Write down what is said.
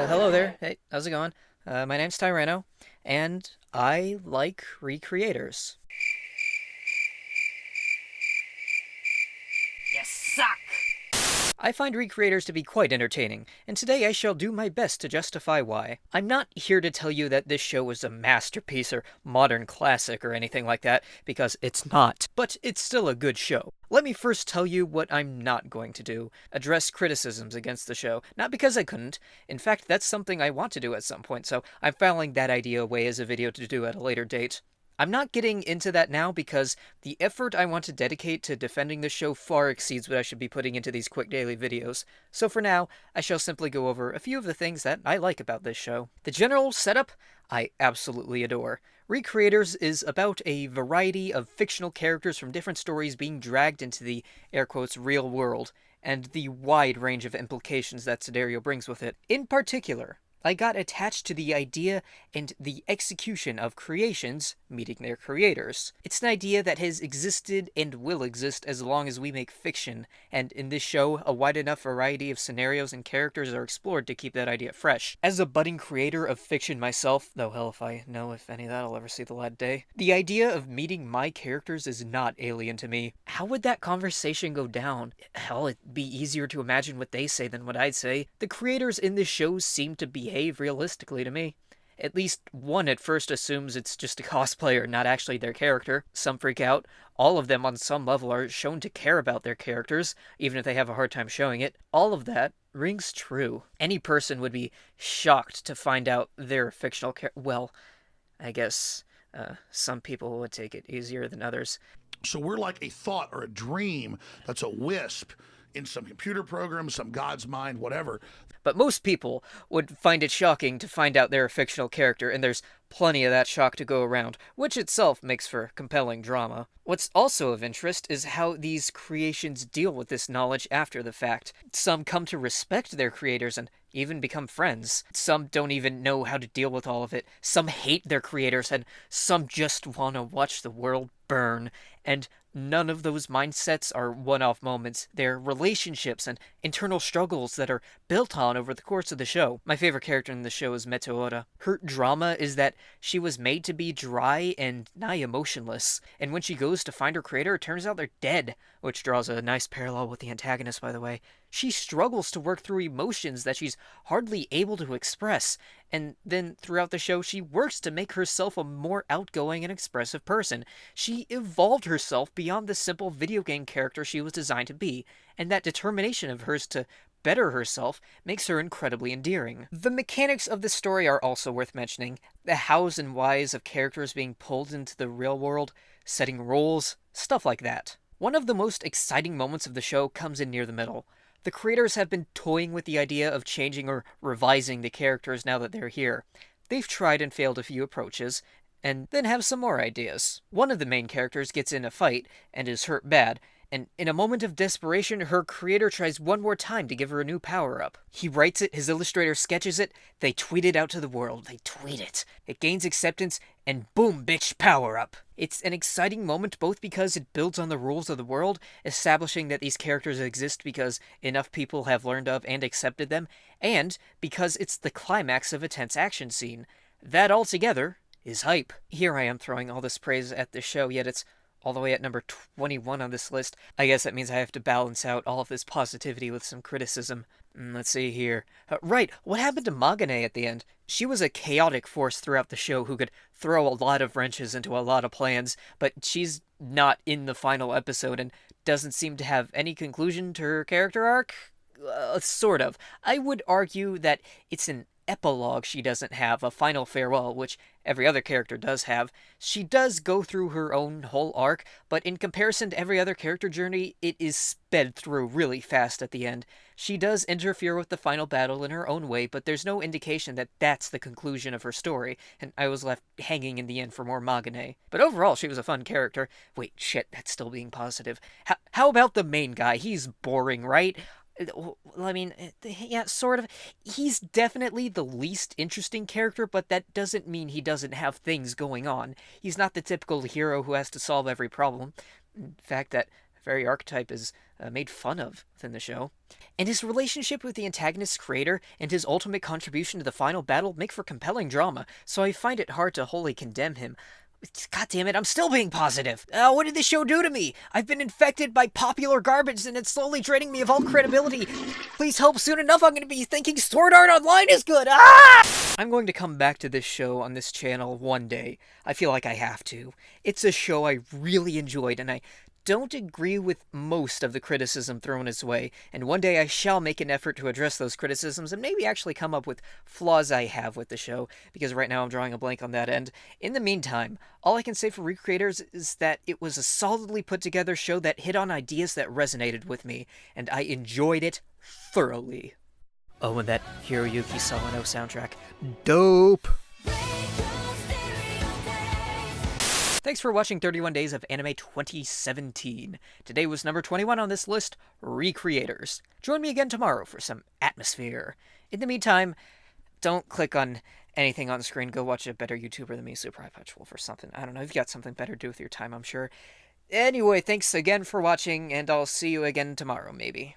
Hello there. Hey, how's it going? My name's Tyrano, and I like ReCreators. You suck! I find ReCreators to be quite entertaining, and today I shall do my best to justify why. I'm not here to tell you that this show is a masterpiece or modern classic or anything like that, because it's not, but it's still a good show. Let me first tell you what I'm not going to do. Address criticisms against the show. Not because I couldn't. In fact, that's something I want to do at some point, so I'm filing that idea away as a video to do at a later date. I'm not getting into that now because the effort I want to dedicate to defending the show far exceeds what I should be putting into these quick daily videos. So for now, I shall simply go over a few of the things that I like about this show. The general setup, I absolutely adore. ReCreators is about a variety of fictional characters from different stories being dragged into the, air quotes, real world, and the wide range of implications that scenario brings with it. In particular, I got attached to the idea and the execution of creations meeting their creators. It's an idea that has existed and will exist as long as we make fiction, and in this show, a wide enough variety of scenarios and characters are explored to keep that idea fresh. As a budding creator of fiction myself, though hell if I know if any of that'll ever see the light of day, the idea of meeting my characters is not alien to me. How would that conversation go down? Hell, it'd be easier to imagine what they say than what I'd say. The creators in this show seem to behave realistically to me. At least one at first assumes it's just a cosplayer, not actually their character. Some freak out. All of them on some level are shown to care about their characters, even if they have a hard time showing it. All of that rings true. Any person would be shocked to find out they're fictional well, I guess some people would take it easier than others. So we're like a thought or a dream that's a wisp in some computer program, some God's mind, whatever. But most people would find it shocking to find out they're a fictional character, and there's plenty of that shock to go around, which itself makes for compelling drama. What's also of interest is how these creations deal with this knowledge after the fact. Some come to respect their creators and even become friends. Some don't even know how to deal with all of it. Some hate their creators, and some just want to watch the world burn. And none of those mindsets are one-off moments. They're relationships and internal struggles that are built on over the course of the show. My favorite character in the show is Meteora. Her drama is that she was made to be dry and nigh emotionless, and when she goes to find her creator, it turns out they're dead, which draws a nice parallel with the antagonist, by the way. She struggles to work through emotions that she's hardly able to express, and then throughout the show she works to make herself a more outgoing and expressive person. She evolved herself beyond the simple video game character she was designed to be, and that determination of hers to better herself makes her incredibly endearing. The mechanics of the story are also worth mentioning. The hows and whys of characters being pulled into the real world, setting roles, stuff like that. One of the most exciting moments of the show comes in near the middle. The creators have been toying with the idea of changing or revising the characters now that they're here. They've tried and failed a few approaches, and then have some more ideas. One of the main characters gets in a fight and is hurt bad, and in a moment of desperation, her creator tries one more time to give her a new power-up. He writes it, his illustrator sketches it, they tweet it out to the world. They tweet it. It gains acceptance, and boom, bitch, power-up. It's an exciting moment both because it builds on the rules of the world, establishing that these characters exist because enough people have learned of and accepted them, and because it's the climax of a tense action scene. That altogether is hype. Here I am throwing all this praise at the show, yet it's all the way at number 21 on this list. I guess that means I have to balance out all of this positivity with some criticism. Let's see here. Right, what happened to Magane at the end? She was a chaotic force throughout the show who could throw a lot of wrenches into a lot of plans, but she's not in the final episode and doesn't seem to have any conclusion to her character arc? Sort of. I would argue that it's an epilogue she doesn't have, a final farewell, which every other character does have. She does go through her own whole arc, but in comparison to every other character journey, it is sped through really fast at the end. She does interfere with the final battle in her own way, but there's no indication that that's the conclusion of her story, and I was left hanging in the end for more Magane. But overall, she was a fun character. Wait, shit, that's still being positive. How about the main guy? He's boring, right? I mean, yeah, sort of. He's definitely the least interesting character, but that doesn't mean he doesn't have things going on. He's not the typical hero who has to solve every problem. In fact, that very archetype is made fun of within the show. And his relationship with the antagonist's creator and his ultimate contribution to the final battle make for compelling drama, so I find it hard to wholly condemn him. God damn it, I'm still being positive. What did this show do to me? I've been infected by popular garbage and it's slowly draining me of all credibility. Please help soon enough, I'm going to be thinking Sword Art Online is good. I'm going to come back to this show on this channel one day. I feel like I have to. It's a show I really enjoyed, and I don't agree with most of the criticism thrown his way, and one day I shall make an effort to address those criticisms and maybe actually come up with flaws I have with the show, because right now I'm drawing a blank on that end. In the meantime, all I can say for ReCreators is that it was a solidly put together show that hit on ideas that resonated with me, and I enjoyed it thoroughly. Oh, and that Hiroyuki Sawano soundtrack. Dope! Thanks for watching 31 Days of Anime 2017. Today was number 21 on this list, ReCreators. Join me again tomorrow for some atmosphere. In the meantime, don't click on anything on the screen. Go watch a better YouTuber than me, Super High Punch Wolf or something. I don't know, you've got something better to do with your time, I'm sure. Anyway, thanks again for watching, and I'll see you again tomorrow, maybe.